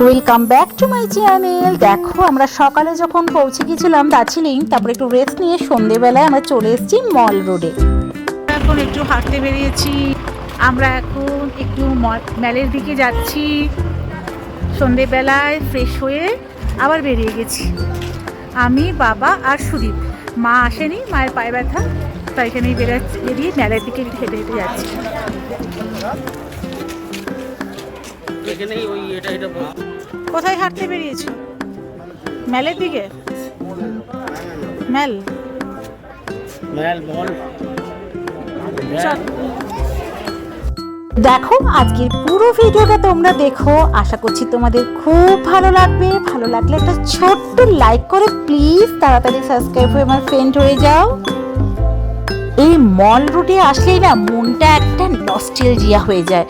Welcome back to my channel. দেখো আমরা সকালে যখন পৌঁছে গেছিলাম দার্জিলিং, তারপর একটু রেস্ট নিয়ে সন্ধেবেলায় আমরা চলে এসেছি মল রোডে। এখন একটু হাঁটতে বেরিয়েছি, আমরা এখন একটু মলের দিকে যাচ্ছি। সন্ধেবেলায় ফ্রেশ হয়ে আবার বেরিয়ে গেছি আমি, বাবা আর সুদীপ। মা আসেনি, মায়ের পায়ে ব্যথা, তাই এখানেই বেরিয়ে মেলার দিকে একটু হেঁটে হেঁটে যাচ্ছি। কোথায় হাঁটতে বেরিয়েছো? মেলের দিকে? মেল দেখো আজকের পুরো ভিডিওটা তোমরা দেখো, আশা করছি তোমাদের খুব ভালো লাগবে। ভালো লাগলে একটা ছোট্ট লাইক করে প্লিজ তাড়াতাড়ি সাবস্ক্রাইব হয়ে আমার ফ্রেন্ড হয়ে যাও। এই মল রোডে আসলেই না মনটা একটা নস্টালজিয়া হয়ে যায়।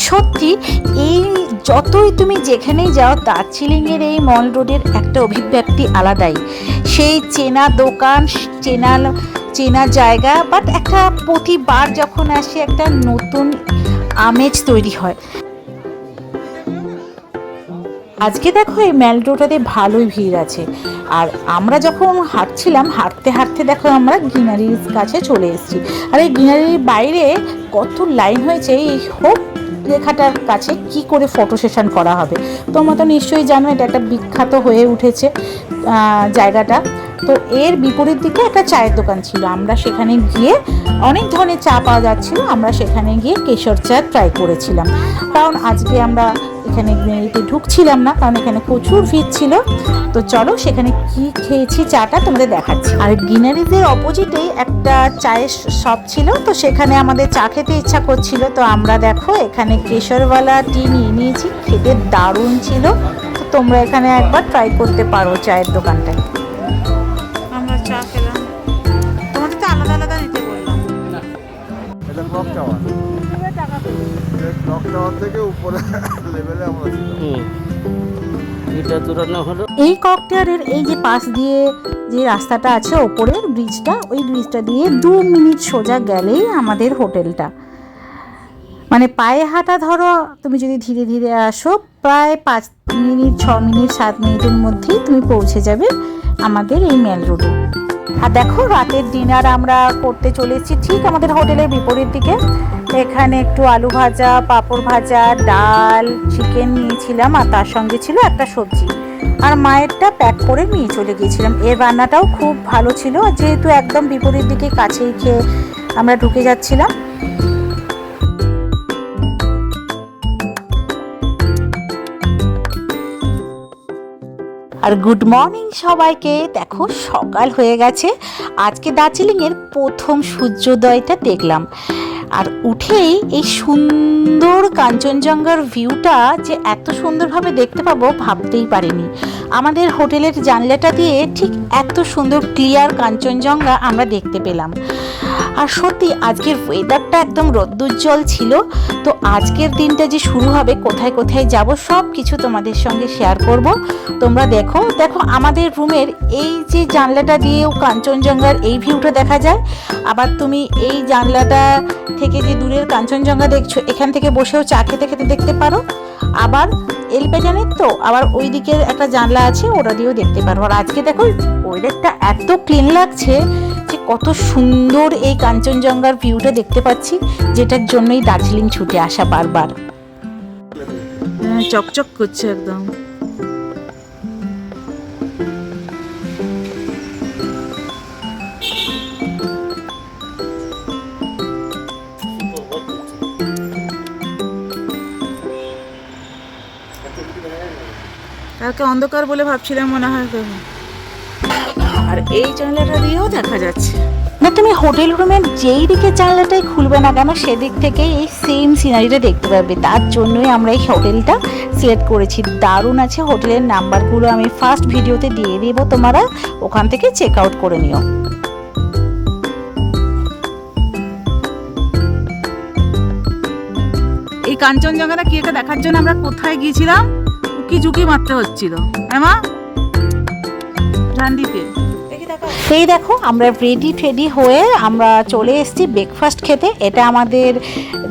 সত্যি এই যতই তুমি যেখানেই যাও, দার্জিলিংয়ের এই মল রোডের একটা অভিব্যক্তি আলাদাই। সেই চেনা দোকান, চেনা জায়গা, বাট একটা প্রতিবার যখন আসে একটা নতুন আমেজ তৈরি হয়। আজকে দেখো এই মেল রোডটাতে ভালোই ভিড় আছে। আর আমরা যখন হাঁটছিলাম, হাঁটতে হাঁটতে দেখো আমরা গ্রিনারির কাছে চলে এসেছি। আর এই গ্রিনারির বাইরে কত লাইন হয়েছে এই হোপ লেখাটার কাছে কি করে ফটো সেশন করা হবে। তোমরা তো নিশ্চয়ই জানো এটা একটা বিখ্যাত হয়ে উঠেছে জায়গাটা। তো এর বিপরীত দিকে একটা চায়ের দোকান ছিল, আমরা সেখানে গিয়ে অনেক ধরনের চা পাওয়া যাচ্ছিল, আমরা সেখানে গিয়ে কেশর চা ট্রাই করেছিলাম। কারণ আজকে আমরা এখানে গ্রিনারিতে ঢুকছিলাম না, কারণ এখানে প্রচুর ভিড় ছিল। তো চলো সেখানে কি খেয়েছি চাটা তোমাদের দেখাচ্ছি। আর গ্রিনারিজের অপোজিটেই একটা চায়ের শপ ছিল, তো সেখানে আমাদের চা খেতে ইচ্ছা করছিল। তো আমরা দেখো এখানে কেশরওয়ালা টি নিয়ে নিয়েছি, খেতে দারুণ ছিল। তো তোমরা এখানে একবার ট্রাই করতে পারো চায়ের দোকানটায়। আমরা চা খেলাম, তোমাদের তো আলাদা আলাদা নিতে বললাম। এটা ক্লক টাওয়ার, ক্লক টাওয়ার থেকে উপরে লেভেলে আমরা ছিলাম। এটা দূরানো হলো এই ককটেলের এই যে পাশ দিয়ে যে রাস্তাটা আছে ওপরের ব্রিজটা, ওই ব্রিজটা দিয়ে 2 মিনিট সোজা গেলেই আমাদের হোটেলটা। মানে পায়ে হাঁটা ধরো, তুমি যদি ধীরে ধীরে আসো প্রায় 5 মিনিট 6 মিনিট 7 মিনিটের মধ্যেই তুমি পৌঁছে যাবে আমাদের এই মেল রোডে। আর দেখো রাতের ডিনার আমরা করতে চলে এসেছি ঠিক আমাদের হোটেলের বিপরীত দিকে। এখানে একটু আলু ভাজা, পাঁপড় ভাজা, ডাল, চিকেন নিয়েছিলাম, আর তার সঙ্গে ছিল একটা সবজি। আর মায়েরটা প্যাক করে নিয়ে চলে গিয়েছিলাম। এর রান্নাটাও খুব ভালো ছিল, যেহেতু একদম বিপরীত দিকে কাছেই খেয়ে আমরা ঢুকে যাচ্ছিলাম। আর গুড মর্নিং সবাইকে। দেখো সকাল হয়ে গেছে, আজকে দার্জিলিংয়ের প্রথম সূর্যোদয়টা দেখলাম। আর উঠেই এই সুন্দর কাঞ্চনজঙ্ঘার ভিউটা যে এত সুন্দরভাবে দেখতে পাবো ভাবতেই পারিনি। আমাদের হোটেলের জানলাটা দিয়ে ঠিক এত সুন্দর ক্লিয়ার কাঞ্চনজঙ্ঘা আমরা দেখতে পেলাম। আর সত্যি আজকের ওয়েদারটা একদম রোদ্দুজ্জ্বল ছিল। তো আজকের দিনটা যে শুরু হবে, কোথায় কোথায় যাব সব কিছু তোমাদের সঙ্গে শেয়ার করব। তোমরা দেখো আমাদের রুমের এই যে জানলাটা দিয়েও কাঞ্চনজঙ্ঘার এই ভিউটা দেখা যায়। আবার তুমি এই জানলাটা থেকে যে দূরের কাঞ্চনজঙ্ঘা দেখছো, এখান থেকে বসেও চা খেতে খেতে দেখতে পারো। আবার এলপেজানের তো আবার ওই দিকের একটা জানলা আছে, ওটা দিয়েও দেখতে পারো। আর আজকে দেখো ওয়েদারটা এত ক্লিন লাগছে যে কত সুন্দর এই কাঞ্চনজঙ্ঘার ভিউটা দেখতে পাচ্ছি, যেটার জন্যই দার্জিলিং ছুটে আসা বারবার। চকচক করছে একদম। কালকে অন্ধকার বলে ভাবছিলাম মনে হয়। আর এই জানলাটা দিয়েও দেখা যাচ্ছে না, তুমি হোটেল রুমের যেই দিকে জানলাটাই খুলবে না কেন সেদিক থেকেই এই সেম সিনারিটা দেখতে পাবে। তার জন্যই আমরা এই হোটেলটা সিলেক্ট করেছি। দারুণ আছে, হোটেলের নাম্বারগুলো আমি ফার্স্ট ভিডিওতে দিয়ে দেবো, তোমরা ওখান থেকে চেক আউট করে নিও। এই কাঞ্চনজঙ্ঘাটা কি এটা দেখার জন্য আমরা কোথায় গিয়েছিলাম, উকি ঝুঁকি মারতে হচ্ছিল। মা জানদিতে এই দেখো আমরা রেডি হয়ে আমরা চলে এসেছি ব্রেকফাস্ট খেতে। এটা আমাদের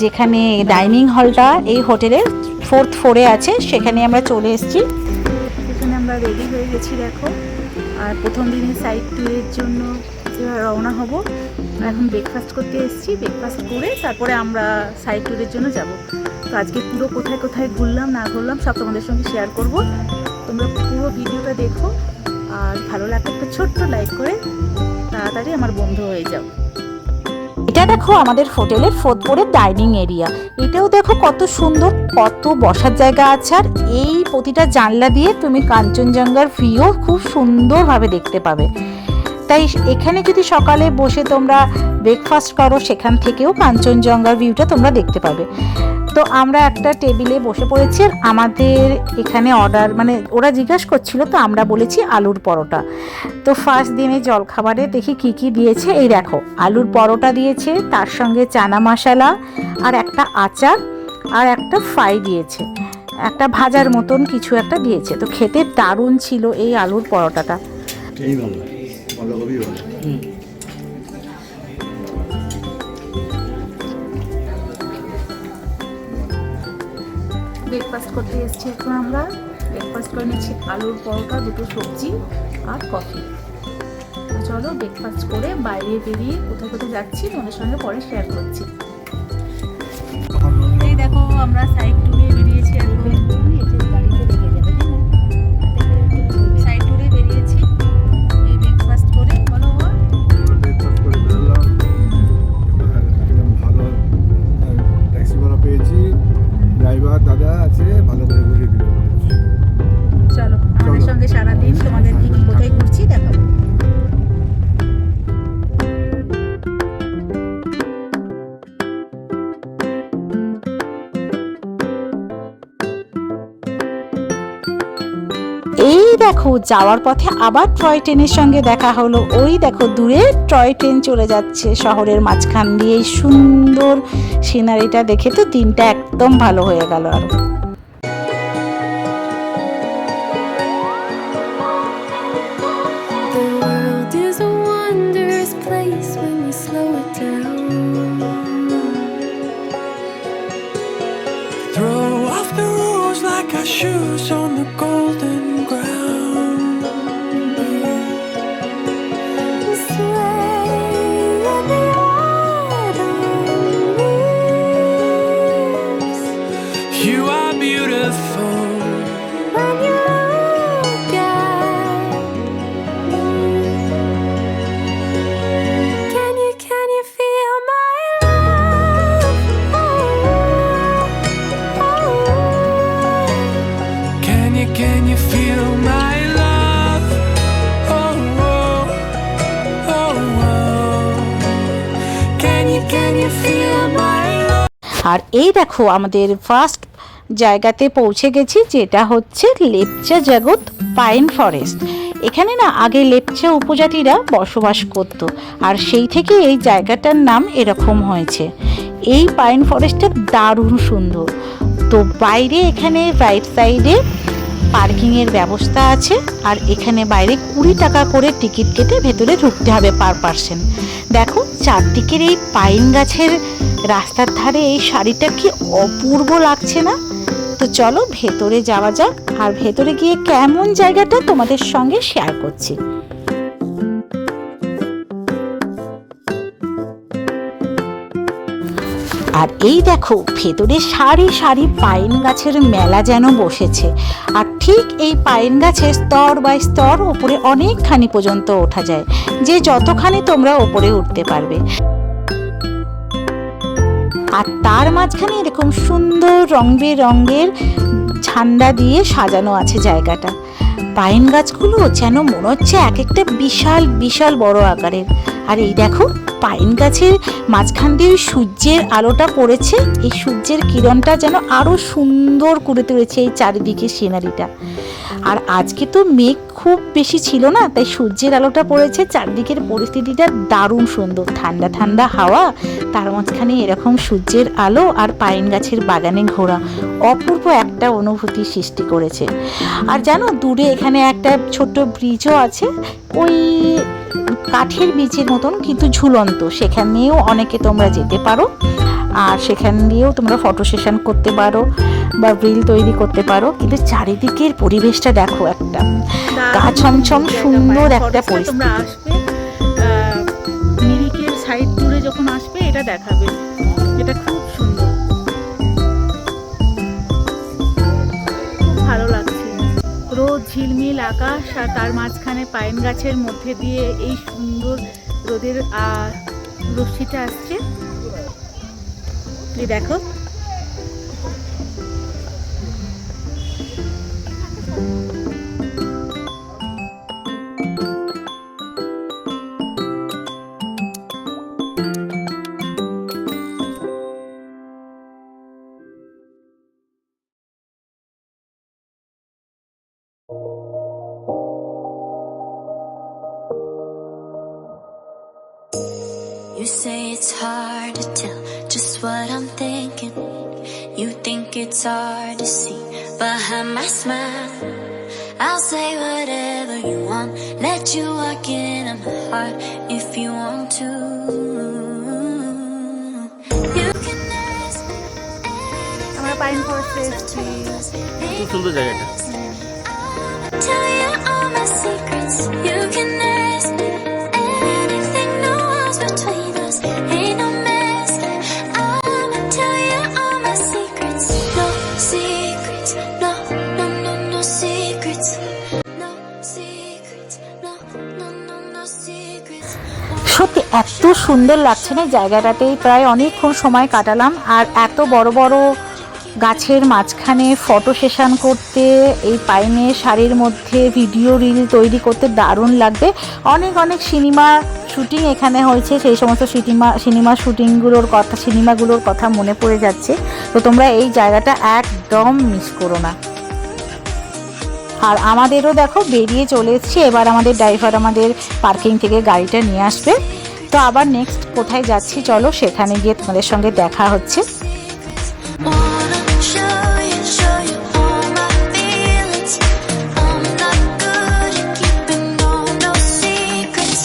যেখানে ডাইনিং হলটা এই হোটেলের 4th ফ্লোরে আছে, সেখানে আমরা চলে এসেছি। এখানে আমরা রেডি হয়ে গেছি দেখো। আর প্রথম দিনে সাইড ট্যুরের জন্য রওনা হব। এখন ব্রেকফাস্ট করতে এসেছি, ব্রেকফাস্ট করে তারপরে আমরা সাইড ট্যুরের জন্য যাব। তো আজকে পুরো কোথায় কোথায় ঘুরলাম না ঘুরলাম সব তোমাদের সঙ্গে শেয়ার করব। তোমরা পুরো ভিডিওটা দেখো, আর ভালো লাগলে একটা ছোট্ট লাইক করে তাড়াতাড়ি আমার বন্ধু হয়ে যাও। এটা দেখো আমাদের হোটেলের 4th ফ্লোরের ডাইনিং এরিয়া। এটাও দেখো কত সুন্দর, কত বসার জায়গা আছে। আর এই প্রতিটা জানলা দিয়ে তুমি কাঞ্চনজঙ্ঘার ভিউ খুব সুন্দরভাবে দেখতে পাবে। তাই এখানে যদি সকালে বসে তোমরা ব্রেকফাস্ট করো, সেখান থেকেও কাঞ্চনজঙ্ঘার ভিউটা তোমরা দেখতে পাবে। তো আমরা একটা টেবিলে বসে পড়েছি। আর আমাদের এখানে অর্ডার মানে ওরা জিজ্ঞাসা করছিল, তো আমরা বলেছি আলুর পরোটা। তো ফার্স্ট দিনে জলখাবারে দেখি কি কি দিয়েছে। এই দেখো আলুর পরোটা দিয়েছে, তার সঙ্গে চানা মশলা আর একটা আচার আর একটা ফ্রাই দিয়েছে, একটা ভাজার মতন কিছু একটা দিয়েছে। তো খেতে দারুণ ছিল এই আলুর পরোটাটা। ব্রেকফাস্ট করতে এসেছি এখন আমরা। ব্রেকফাস্ট করে নিচ্ছি আলুর পরোটা, দুটো সবজি আর কফি। তো চলো ব্রেকফাস্ট করে বাইরে বেরিয়ে কোথায় কোথায় যাচ্ছি তোমাদের সঙ্গে পরে শেয়ার করছি। এই দেখো আমরা সাইড ট্যুরে বেরিয়েছি এখন। সাইড ট্যুরে বেরিয়েছি এই ব্রেকফাস্ট করে। বলো ব্রেকফাস্ট করে বেরোলাম, একদম ভালো ট্যাক্সিওয়ালা পেয়েছি, ড্রাইভার দাদা আছে, ভালো করে ঘুরিয়ে দিল। চলো আমাদের সঙ্গে সারাদিন তোমাদের কি কোথায় ঘুরছি দেখাবো। এই দেখো যাওয়ার পথে আবার টয় ট্রেনের সঙ্গে দেখা হলো। ওই দেখো দূরে টয় ট্রেন চলে যাচ্ছে শহরের মাঝখান দিয়ে। এই সুন্দর সিনারিটা দেখে তো দিনটা একদম ভালো হয়ে গেল। আরো shoes on the golden ground. Sway in the autumn leaves. You are beautiful when you look at me. Can you feel my love? Can you feel my love? Oh, oh, oh, oh. Can you feel my love? আর এই দেখো আমাদের first জায়গাতে পৌঁছে গেছি, যেটা হচ্ছে লেপচা জগৎ pine forest. এখানে না আগে লেপচা উপজাতিরা বসবাস করত, আর সেই থেকে এই জায়গাটার নাম এরকম হয়েছে। এই পাইন ফরেস্টটা দারুণ সুন্দর। তো বাইরে এখানে রাইট সাইডে পার্কিংয়ের ব্যবস্থা আছে। আর এখানে বাইরে 20 টাকা করে টিকিট কেটে ভেতরে ঢুকতে হবে পার পার্সন। দেখো চারদিকের এই পাইন গাছের রাস্তার ধারে এই শাড়িটা কি অপূর্ব লাগছে না? তো চলো ভেতরে যাওয়া যাক, আর ভেতরে গিয়ে কেমন জায়গাটা তোমাদের সঙ্গে শেয়ার করছি। আর এই দেখো ভেতরে সারি সারি পাইন গাছের মেলা যেন বসেছে। আর ঠিক এই পাইন গাছের স্তর বাই স্তর ওপরে অনেকখানি পর্যন্ত ওঠা যায়, যে যতখানি তোমরা ওপরে উঠতে পারবে। আর তার মাঝখানে এরকম সুন্দর রং বেরঙের ঝান্ডা দিয়ে সাজানো আছে জায়গাটা। পাইন গাছগুলো যেন মনে হচ্ছে এক একটা বিশাল বিশাল বড় আকারের। আর এই দেখো পাইন গাছের মাঝখান দিয়ে সূর্যের আলোটা পড়েছে, এই সূর্যের কিরণটা যেন আরো সুন্দর করে তুলেছে এই চারিদিকে সিনারিটা। আর আজকে তো মেঘ খুব বেশি ছিল না, তাই সূর্যের আলোটা পড়েছে, চারদিকের পরিস্থিতিটা দারুণ সুন্দর, ঠান্ডা ঠান্ডা হাওয়া, তার মাঝখানে এরকম সূর্যের আলো আর পাইন গাছের বাগানে ঘোরা অপূর্ব একটা অনুভূতি সৃষ্টি করেছে। আর জানো দূরে এখানে একটা ছোট্ট ব্রিজও আছে, ওই কাঠের ব্রিজের মতন কিন্তু ঝুলন্ত, সেখানেও অনেকে তোমরা যেতে পারো। আর সেখান দিয়েও তোমরা ফটো সেশন করতে পারো বা রিল তৈরি করতে পারো। কিন্তু চারিদিকের পরিবেশটা দেখো, একটা গা ছমছম সুন্দর একটা পরিস্থিতি। তোমরা আসবে মিরিকের সাইড ট্যুরে যখন আসবে এটা দেখাবে, এটা খুব সুন্দর, খুব ভালো লাগছে। রোদ ঝিলমিল আকাশ আর তার মাঝখানে পাইন গাছের মধ্যে দিয়ে এই সুন্দর রোদের রশ্মিটা আসছে। এই দেখো, You say it's hard to tell just what I'm thinking. You think it's hard to see behind my smile. I'll say whatever you want, let you walk into my heart if you want to. You can ask me anything. আমরা pine ফরেস্টে এসেছি। খুব সুন্দর জায়গাটা। I'll tell you all my secrets. You can ask me anything. No walls between us, ain't no mess. I'ma tell you all my secrets. No secrets, no, no, no, no secrets. No secrets, no, no, no, no secrets. সত্যি এত সুন্দর লাগছে না জায়গাটাতেই, প্রায় অনেকক্ষণ সময় কাটালাম। আর এত বড় বড় গাছের মাঝখানে ফটো সেশন করতে, এই পাইনের শাড়ির মধ্যে ভিডিও রিল তৈরি করতে দারুণ লাগবে। অনেক অনেক সিনেমা শুটিং এখানে হয়েছে, সেই সমস্ত সিনেমাগুলোর কথা মনে পড়ে যাচ্ছে। তো তোমরা এই জায়গাটা একদম মিস করো না। আর আমাদেরও দেখো বেরিয়ে চলে এসেছি, এবার আমাদের ড্রাইভার আমাদের পার্কিং থেকে গাড়িটা নিয়ে আসবে। তো আবার নেক্সট কোথায় যাচ্ছি চলো সেখানে গিয়ে তোমাদের সঙ্গে দেখা হচ্ছে। Wanna show you all my feelings. I'm not good at keeping no secrets.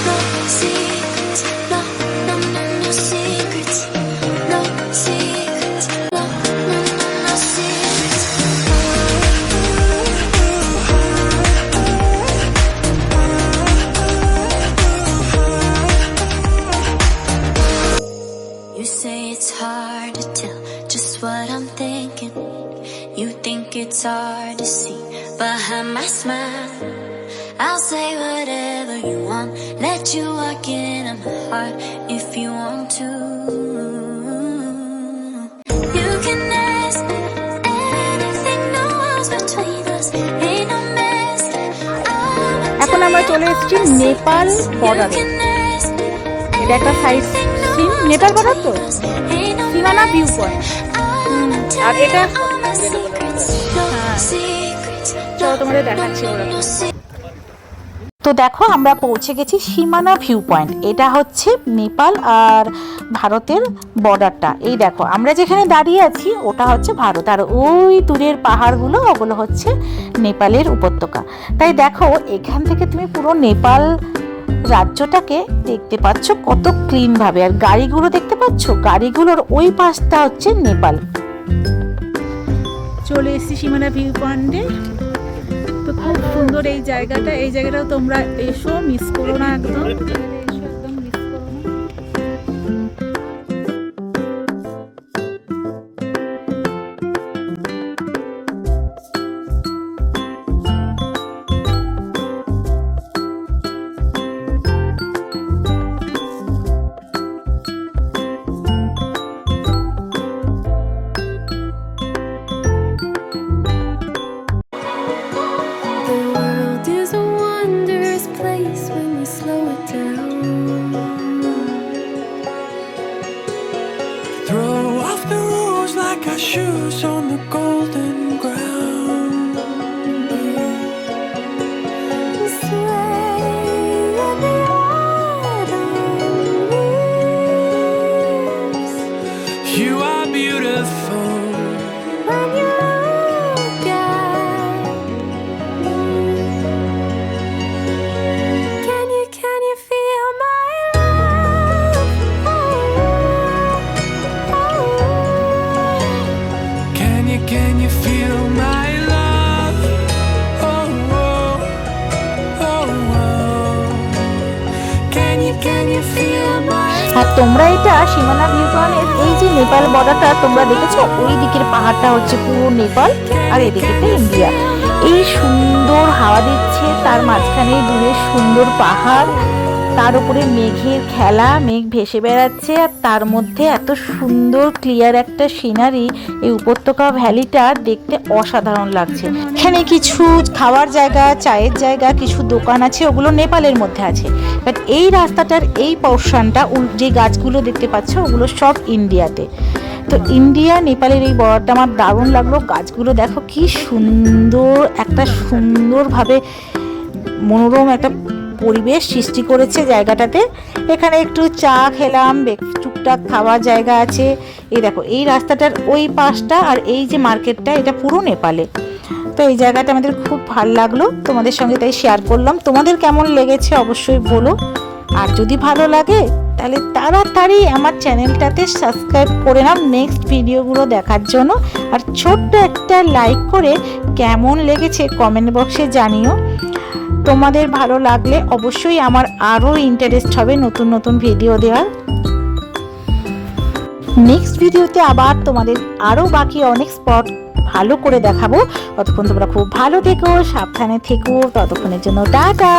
No secrets, no, no, no, no secrets. No secrets, no, no, no, no secrets. You say it's hard to tell just what I'm thinking. You think it's hard to see behind my smile. I'll say whatever you want, let you walk into my heart if you want to. You can ask me anything, no walls between us, ain't no mess. এখন আমরা চলে এসেছি নেপাল বর্ডারে। এটা একটা side scene, Nepal border তো, সীমানা view point. আর এটা চলো তোমাদের দেখাচ্ছি ওরা। তো দেখো আমরা পৌঁছে গেছি সীমানা ভিউ পয়েন্ট। এটা হচ্ছে নেপাল আর ভারতের বর্ডারটা। এই দেখো আমরা যেখানে দাঁড়িয়ে আছি ওটা হচ্ছে ভারত, আর ওই দূরের পাহাড়গুলো ওগুলো হচ্ছে নেপালের উপত্যকা। তাই দেখো এখান থেকে তুমি পুরো নেপাল রাজ্যটাকে দেখতে পাচ্ছ কত ক্লিন ভাবে। আর গাড়িগুলো দেখতে পাচ্ছ, গাড়িগুলোর ওই পাশটা হচ্ছে নেপাল। চলে এসেছি সীমানা ভিউ পয়েন্টে। তো খুব সুন্দর এই জায়গাটা, এই জায়গাটাও তোমরা এসো, মিস করো না একদম। The world is a wondrous place when you slow it down. Throw off the rules like our shoes on the golden ground. Sway in the autumn leaves. You are beautiful. When you look at me, can you feel my love? can you feel my আর তোমরা এটা সীমানা view পয়েন্টের এই যে নেপাল বর্ডারটা তোমরা দেখেছো, ওই দিকের পাহাড়টা হচ্ছে পুরো নেপাল আর এদিকেটা ইন্ডিয়া। এই সুন্দর হাওয়া দিচ্ছে, তার মাঝখানে দূরে সুন্দর পাহাড়, তার উপরে মেঘের খেলা, মেঘ ভেসে বেড়াচ্ছে, আর তার মধ্যে এত সুন্দর ক্লিয়ার একটা সিনারি। এই উপত্যকা ভ্যালিটা দেখতে অসাধারণ লাগছে। এখানে কিছু খাওয়ার জায়গা, চায়ের জায়গা, কিছু দোকান আছে, ওগুলো নেপালের মধ্যে আছে। বাট এই রাস্তাটার এই পোর্শনটা, যে গাছগুলো দেখতে পাচ্ছ ওগুলো সব ইন্ডিয়াতে। তো ইন্ডিয়া নেপালের এই বর্ডারটা আমার দারুণ লাগলো। গাছগুলো দেখো কি সুন্দর, একটা সুন্দরভাবে মনোরম একটা পরিবেশ সৃষ্টি করেছে জায়গাটাতে। এখানে একটু চা খেলাম, টুকটাক খাওয়ার জায়গা আছে। এই দেখো এই রাস্তাটার ওই পাশটা আর এই যে মার্কেটটা, এটা পুরো নেপালে। তো এই জায়গাটা আমাদের খুব ভালো লাগলো, তোমাদের সঙ্গে তাই শেয়ার করলাম। তোমাদের কেমন লেগেছে অবশ্যই বলো, আর যদি ভালো লাগে তাহলে তাড়াতাড়ি আমার চ্যানেলটাতে সাবস্ক্রাইব করে নাও নেক্সট ভিডিওগুলো দেখার জন্য। আর ছোট্ট একটা লাইক করে কেমন লেগেছে কমেন্ট বক্সে জানিও। তোমাদের ভালো লাগলে অবশ্যই আমার আরও ইন্টারেস্ট হবে নতুন নতুন ভিডিও দেওয়ার। নেক্সট ভিডিওতে আবার তোমাদের আরও বাকি অনেক স্পট ভালো করে দেখাবো। ততক্ষণ তোমরা খুব ভালো থেকো, সাবধানে থেকো, ততক্ষণের জন্য টাটা।